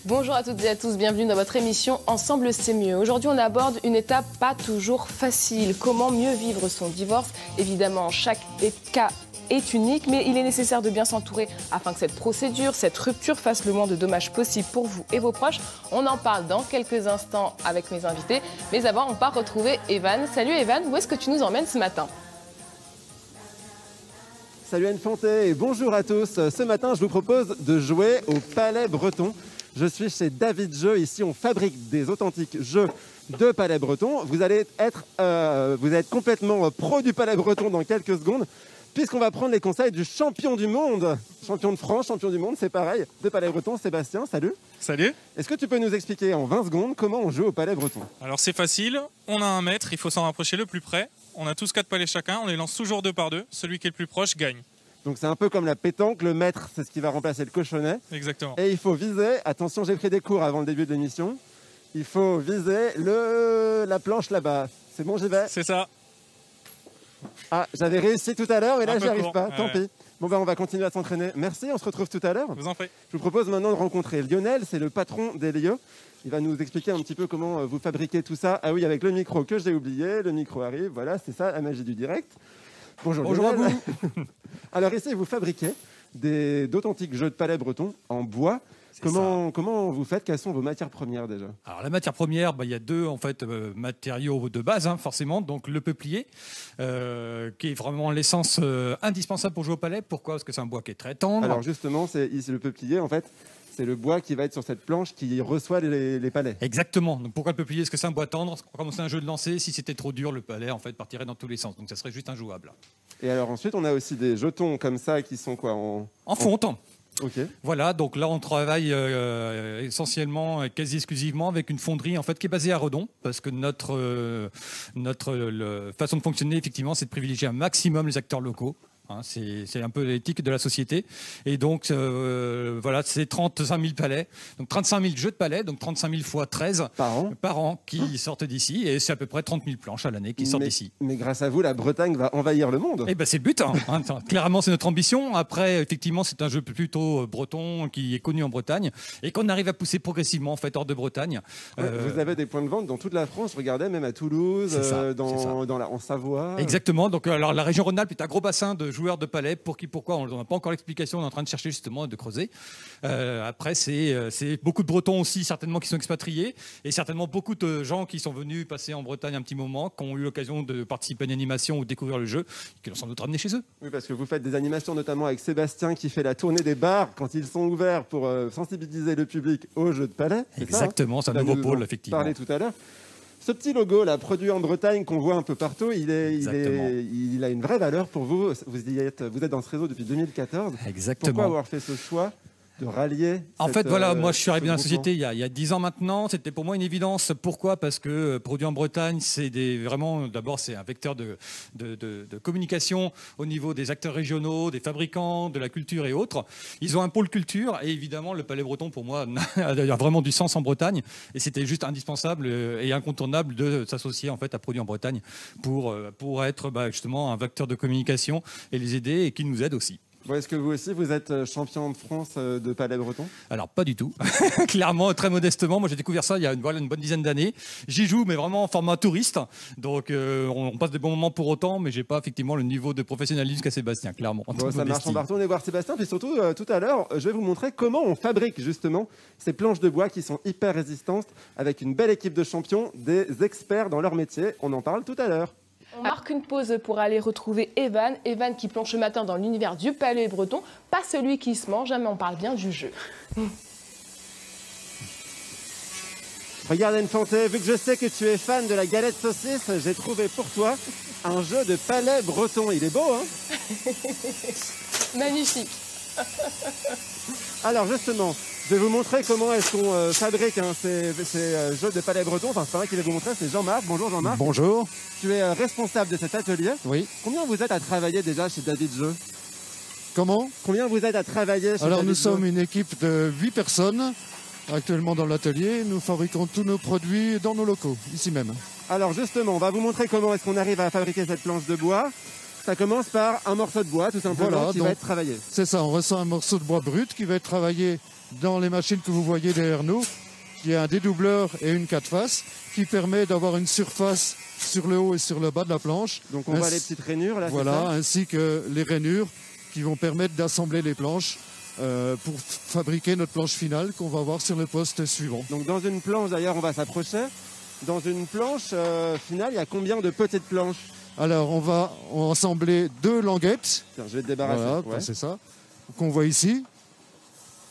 Bonjour à toutes et à tous, bienvenue dans votre émission Ensemble c'est mieux. Aujourd'hui on aborde une étape pas toujours facile. Comment mieux vivre son divorce? Évidemment, chaque cas est unique, mais il est nécessaire de bien s'entourer afin que cette procédure, cette rupture fasse le moins de dommages possible pour vous et vos proches. On en parle dans quelques instants avec mes invités. Mais d'abord, on part retrouver Evan. Salut Evan, où est-ce que tu nous emmènes ce matin? Salut Anne Fanté et bonjour à tous. Ce matin, je vous propose de jouer au Palais Breton. Je suis chez David Jeux. Ici, on fabrique des authentiques jeux de Palais Breton. Vous allez être complètement pro du Palais Breton dans quelques secondes, puisqu'on va prendre les conseils du champion du monde. Champion de France, champion du monde, c'est pareil, de Palais Breton. Sébastien, salut. Salut. Est-ce que tu peux nous expliquer en 20 secondes comment on joue au Palais Breton? Alors c'est facile, on a 1 mètre, il faut s'en rapprocher le plus près. On a tous 4 palets chacun, on les lance toujours 2 par 2. Celui qui est le plus proche gagne. Donc c'est un peu comme la pétanque, le maître c'est ce qui va remplacer le cochonnet. Exactement. Et il faut viser, attention j'ai pris des cours avant le début de l'émission, il faut viser la planche là-bas. C'est bon, j'y vais? C'est ça. Ah, j'avais réussi tout à l'heure et là j'y arrive pas, tant ouais. pis. Bon ben on va continuer à s'entraîner. Merci, on se retrouve tout à l'heure. Je vous en prie. Je vous propose maintenant de rencontrer Lionel, c'est le patron des lieux. Il va nous expliquer un petit peu comment vous fabriquez tout ça. Ah oui, avec le micro que j'ai oublié, le micro arrive, voilà, c'est ça la magie du direct. Bonjour Bonjour à Lionel. vous. Alors ici, vous fabriquez d'authentiques jeux de palais bretons en bois. Comment vous faites? Quelles sont vos matières premières déjà? Alors la matière première, il y a deux matériaux de base, forcément. Donc le peuplier, qui est vraiment l'essence indispensable pour jouer au palais. Pourquoi? Parce que c'est un bois qui est très tendre. Alors justement, c'est le peuplier en fait. C'est le bois qui va être sur cette planche qui reçoit les palais. Exactement. Donc pourquoi le peuplier? Parce que c'est un bois tendre. Comme c'est un jeu de lancer, si c'était trop dur, le palais partirait dans tous les sens. Donc ça serait juste injouable. Et alors ensuite, on a aussi des jetons comme ça qui sont quoi en fonte. Ok. Voilà, donc là on travaille essentiellement, quasi exclusivement avec une fonderie qui est basée à Redon, parce que notre façon de fonctionner effectivement, c'est de privilégier un maximum les acteurs locaux. C'est un peu l'éthique de la société. Et donc, voilà, c'est 35 000 palais. Donc, 35 000 jeux de palais, donc 35 000 fois 13 par an qui sortent d'ici. Et c'est à peu près 30 000 planches à l'année qui sortent d'ici. Mais grâce à vous, la Bretagne va envahir le monde. Eh ben, c'est le but. Clairement, c'est notre ambition. Après, effectivement, c'est un jeu plutôt breton qui est connu en Bretagne et qu'on arrive à pousser progressivement hors de Bretagne. Vous avez des points de vente dans toute la France. Je regardais même à Toulouse, en Savoie. Exactement. Donc, alors, la région Rhône-Alpes est un gros bassin de joueurs de palais. Pourquoi on n'a pas encore l'explication, on est en train de chercher justement de creuser. Après, c'est beaucoup de Bretons aussi certainement qui sont expatriés et certainement beaucoup de gens qui sont venus passer en Bretagne un petit moment, qui ont eu l'occasion de participer à une animation ou de découvrir le jeu, qui l'ont sans doute ramené chez eux. Oui, parce que vous faites des animations notamment avec Sébastien qui fait la tournée des bars quand ils sont ouverts pour sensibiliser le public aux jeux de palais. Exactement, c'est un nouveau pôle effectivement. Parler tout à l'heure. Ce petit logo là, produit en Bretagne, qu'on voit un peu partout, il a une vraie valeur pour vous. Vous êtes dans ce réseau depuis 2014. Exactement. Pourquoi avoir fait ce choix de rallier moi je suis arrivé dans la société il y a 10 ans maintenant. C'était pour moi une évidence. Pourquoi? Parce que produit en Bretagne, d'abord c'est un vecteur de communication au niveau des acteurs régionaux, des fabricants, de la culture et autres. Ils ont un pôle culture et évidemment le Palais Breton pour moi a vraiment du sens en Bretagne et c'était juste indispensable et incontournable de s'associer à Produit en Bretagne pour être justement un vecteur de communication et les aider et qui nous aident aussi. Est-ce que vous aussi, vous êtes champion de France de Palais Breton? Alors, pas du tout. Clairement, très modestement. Moi, j'ai découvert ça il y a une bonne dizaine d'années. J'y joue, mais vraiment en format touriste. Donc, on passe des bons moments pour autant, mais j'ai pas effectivement le niveau de professionnalisme qu'a Sébastien, clairement. Ça marche, on va retourner voir Sébastien. Puis surtout, tout à l'heure, je vais vous montrer comment on fabrique justement ces planches de bois qui sont hyper résistantes avec une belle équipe de champions, des experts dans leur métier. On en parle tout à l'heure. On marque une pause pour aller retrouver Evan. Evan qui plonge ce matin dans l'univers du Palais Breton. Pas celui qui se mange, mais on parle bien du jeu. Regarde Anne Fanté, vu que je sais que tu es fan de la galette saucisse, j'ai trouvé pour toi un jeu de Palais Breton. Il est beau, hein? Magnifique. Alors justement, je vais vous montrer comment est-ce qu'on fabrique ces jeux de Palais Breton. Enfin, c'est pas moi qui vais vous montrer, c'est Jean-Marc. Bonjour Jean-Marc. Bonjour. Tu es responsable de cet atelier. Oui. Combien vous êtes à travailler déjà chez David Jeux? Comment? Combien vous êtes à travailler chez Alors David nous Jeux? sommes une équipe de 8 personnes actuellement dans l'atelier. Nous fabriquons tous nos produits dans nos locaux, ici même. Alors justement, on va vous montrer comment est-ce qu'on arrive à fabriquer cette planche de bois. Ça commence par un morceau de bois, tout simplement, Voilà, qui va être travaillé. C'est ça, on ressent un morceau de bois brut qui va être travaillé dans les machines que vous voyez derrière nous, qui a un dédoubleur et une 4 faces, qui permet d'avoir une surface sur le haut et sur le bas de la planche. Donc on voit les petites rainures là. Voilà, ainsi que les rainures qui vont permettre d'assembler les planches pour fabriquer notre planche finale qu'on va voir sur le poste suivant. Donc dans une planche, d'ailleurs, on va s'approcher. Dans une planche finale, il y a combien de petites planches? Alors on va assembler 2 languettes. Tiens, je vais te débarrasser. Voilà, Ouais. c'est ça, qu'on voit ici.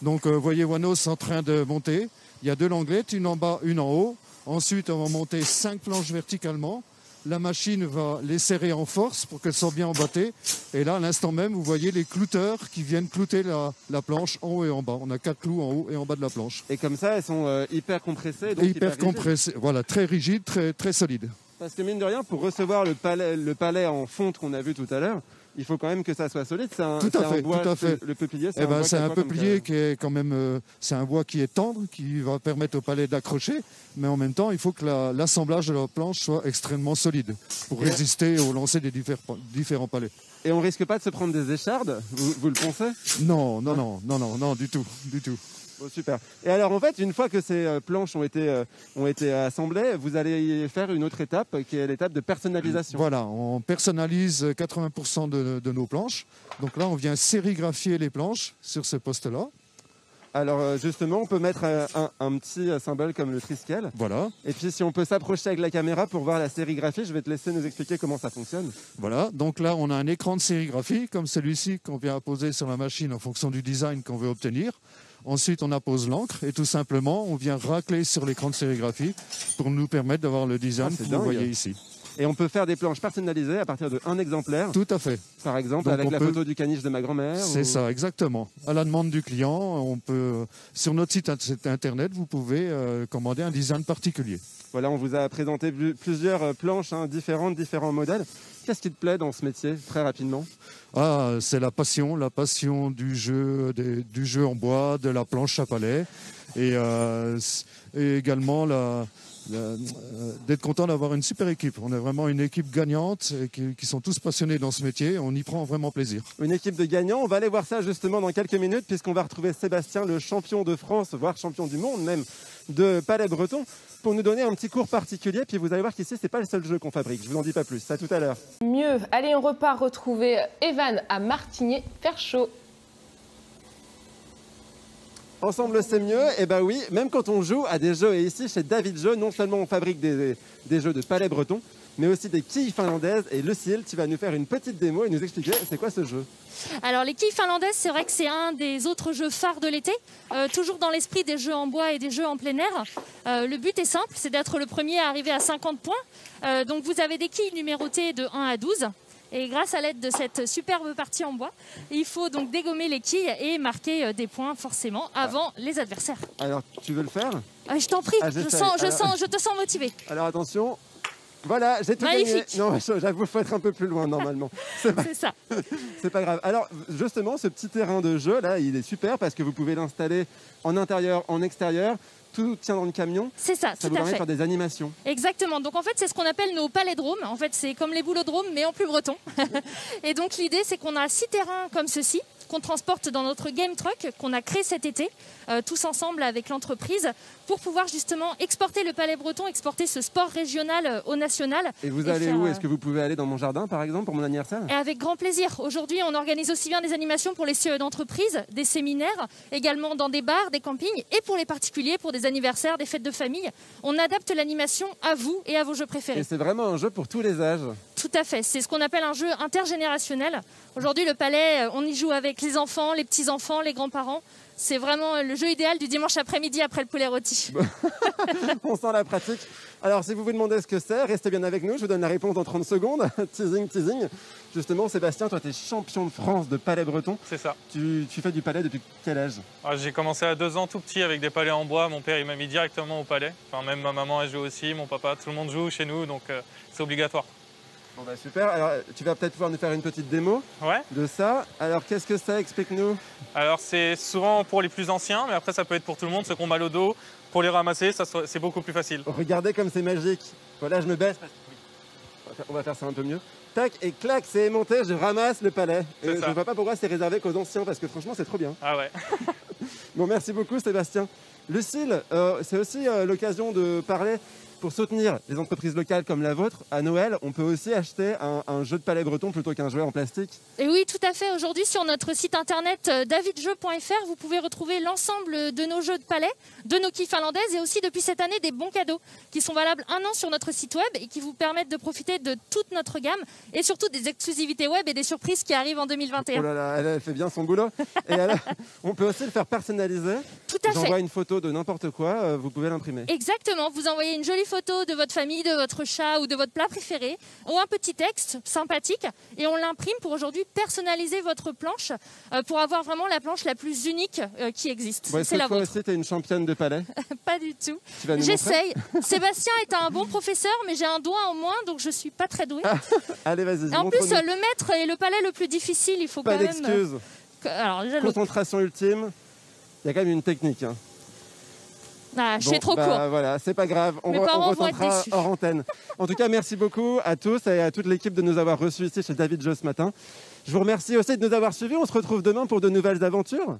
Donc vous voyez Wanos en train de monter. Il y a 2 languettes, une en bas, une en haut. Ensuite, on va monter 5 planches verticalement. La machine va les serrer en force pour qu'elles soient bien emboîtées. Et là, à l'instant même, vous voyez les clouteurs qui viennent clouter la planche en haut et en bas. On a 4 clous en haut et en bas de la planche. Et comme ça, elles sont hyper compressées. Donc Et hyper rigides. compressées, voilà, très rigide, très, très solide. Parce que mine de rien, pour recevoir le palais en fonte qu'on a vu tout à l'heure, il faut quand même que ça soit solide. C'est un, Tout à fait, bois, tout à fait. Le peuplier, c'est Eh un bois c'est qui a un quoi comme peuplier qui est quand même, c'est un bois qui est tendre, qui va permettre au palais d'accrocher, mais en même temps, il faut que l'assemblage de la planche soit extrêmement solide pour résister au lancer des différents palais. Et on risque pas de se prendre des échardes, vous le pensez? Non, du tout, du tout. Oh, super. Et alors en fait, une fois que ces planches ont été assemblées, vous allez faire une autre étape qui est l'étape de personnalisation. Voilà, on personnalise 80% de nos planches. Donc là, on vient sérigraphier les planches sur ce poste-là. Alors justement, on peut mettre un petit symbole comme le Triskel. Voilà. Et puis si on peut s'approcher avec la caméra pour voir la sérigraphie, je vais te laisser nous expliquer comment ça fonctionne. Voilà, donc là on a un écran de sérigraphie comme celui-ci qu'on vient apposer sur la machine en fonction du design qu'on veut obtenir. Ensuite on appose l'encre et tout simplement on vient racler sur l'écran de sérigraphie pour nous permettre d'avoir le design que vous voyez ici. Et on peut faire des planches personnalisées à partir d'un exemplaire. Tout à fait. Par exemple, donc avec la photo du caniche de ma grand-mère. C'est ça, exactement. À la demande du client, on peut, sur notre site internet, vous pouvez commander un design particulier. Voilà, on vous a présenté plusieurs planches différentes, différents modèles. Qu'est-ce qui te plaît dans ce métier, très rapidement? Ah, c'est la passion du jeu, du jeu en bois, de la planche à palais, et également d'être content d'avoir une super équipe. On est vraiment une équipe gagnante et qui sont tous passionnés dans ce métier. On y prend vraiment plaisir. Une équipe de gagnants. On va aller voir ça justement dans quelques minutes puisqu'on va retrouver Sébastien, le champion de France, voire champion du monde même, de palais breton, pour nous donner un petit cours particulier. Puis vous allez voir qu'ici, c'est pas le seul jeu qu'on fabrique. Je vous en dis pas plus. À tout à l'heure. Mieux. Allez, on repart retrouver Evan à Martigné, faire chaud. Ensemble, c'est mieux. Et ben oui, même quand on joue à des jeux, et ici chez David Jeux, non seulement on fabrique des jeux de palais breton, mais aussi des quilles finlandaises. Et Lucille, tu vas nous faire une petite démo et nous expliquer c'est quoi ce jeu. Alors les quilles finlandaises, c'est vrai que c'est un des autres jeux phares de l'été, toujours dans l'esprit des jeux en bois et des jeux en plein air. Le but est simple, c'est d'être le premier à arriver à 50 points. Donc vous avez des quilles numérotées de 1 à 12. Et grâce à l'aide de cette superbe partie en bois, il faut donc dégommer les quilles et marquer des points forcément avant les adversaires. Alors, tu veux le faire? Je t'en prie, je te sens motivé. Alors attention. Voilà, j'ai tout gagné. Non, j'avoue, il faut être un peu plus loin normalement. C'est ça. C'est pas grave. Alors justement, ce petit terrain de jeu là, il est super parce que vous pouvez l'installer en intérieur, en extérieur. Tout tient dans le camion. C'est ça, Ça vous permet de faire des animations. Exactement. Donc en fait, c'est ce qu'on appelle nos palais-dromes. En fait, c'est comme les boulodromes, mais en plus breton. Et donc l'idée, c'est qu'on a 6 terrains comme ceci qu'on transporte dans notre game truck qu'on a créé cet été, tous ensemble avec l'entreprise, pour pouvoir justement exporter le palais breton, exporter ce sport régional au national. Et vous allez où? Est-ce que vous pouvez aller dans mon jardin, par exemple, pour mon anniversaire? Et avec grand plaisir. Aujourd'hui, on organise aussi bien des animations pour les CE d'entreprise, des séminaires, également dans des bars, des campings, et pour les particuliers, pour des anniversaires, des fêtes de famille. On adapte l'animation à vous et à vos jeux préférés. Et c'est vraiment un jeu pour tous les âges. Tout à fait. C'est ce qu'on appelle un jeu intergénérationnel. Aujourd'hui, le palais, on y joue avec les enfants, les petits-enfants, les grands-parents. C'est vraiment le jeu idéal du dimanche après-midi après le poulet rôti. On sent la pratique. Alors, si vous vous demandez ce que c'est, restez bien avec nous. Je vous donne la réponse dans 30 secondes. Teasing, teasing. Justement, Sébastien, toi, tu es champion de France de palais breton. C'est ça. Tu fais du palais depuis quel âge? J'ai commencé à 2 ans tout petit avec des palais en bois. Mon père, il m'a mis directement au palais. Enfin, même ma maman, elle joue aussi. Mon papa, tout le monde joue chez nous, donc c'est obligatoire. Bon bah super, alors tu vas peut-être pouvoir nous faire une petite démo Ouais. de ça. Alors qu'est-ce que c'est? Explique-nous. Alors c'est souvent pour les plus anciens, mais après ça peut être pour tout le monde, ceux qui ont mal au dos. Pour les ramasser, c'est beaucoup plus facile. Regardez comme c'est magique. Voilà, je me baisse. On va faire ça un peu mieux. Tac, et clac, c'est aimanté, je ramasse le palais. Et je ne vois pas pourquoi c'est réservé qu'aux anciens, parce que franchement, c'est trop bien. Ah ouais. Bon, merci beaucoup, Sébastien. Lucille, c'est aussi l'occasion de parler pour soutenir les entreprises locales comme la vôtre. À Noël, on peut aussi acheter un jeu de palais breton plutôt qu'un jouet en plastique. Et oui, tout à fait. Aujourd'hui, sur notre site internet davidjeux.fr, vous pouvez retrouver l'ensemble de nos jeux de palais, de nos quilles finlandaises et aussi depuis cette année des bons cadeaux qui sont valables 1 an sur notre site web et qui vous permettent de profiter de toute notre gamme et surtout des exclusivités web et des surprises qui arrivent en 2021. Oh là là, elle fait bien son boulot. Et alors, on peut aussi le faire personnaliser. Tout à fait. J'envoie une photo de n'importe quoi, vous pouvez l'imprimer. Exactement, vous envoyez une jolie photo de votre famille, de votre chat ou de votre plat préféré ou un petit texte sympathique et on l'imprime pour aujourd'hui personnaliser votre planche pour avoir vraiment la planche la plus unique qui existe. Bon, c'est la toi vôtre. aussi, tu es une championne de palais. Pas du tout. Tu vas nous J'essaye. Sébastien est un bon professeur mais j'ai un doigt en moins donc je suis pas très douée. Allez, vas-y. Et en plus montre-nous. le maître est le palais le plus difficile, il faut Pas quand même... d'excuses. Alors déjà, Concentration ultime. Il y a quand même une technique. Hein. je suis trop court. Voilà, c'est pas grave. On Mes parents vont être retentera déçus. hors antenne. En tout cas, merci beaucoup à tous et à toute l'équipe de nous avoir reçus ici chez David Jeux ce matin. Je vous remercie aussi de nous avoir suivis. On se retrouve demain pour de nouvelles aventures.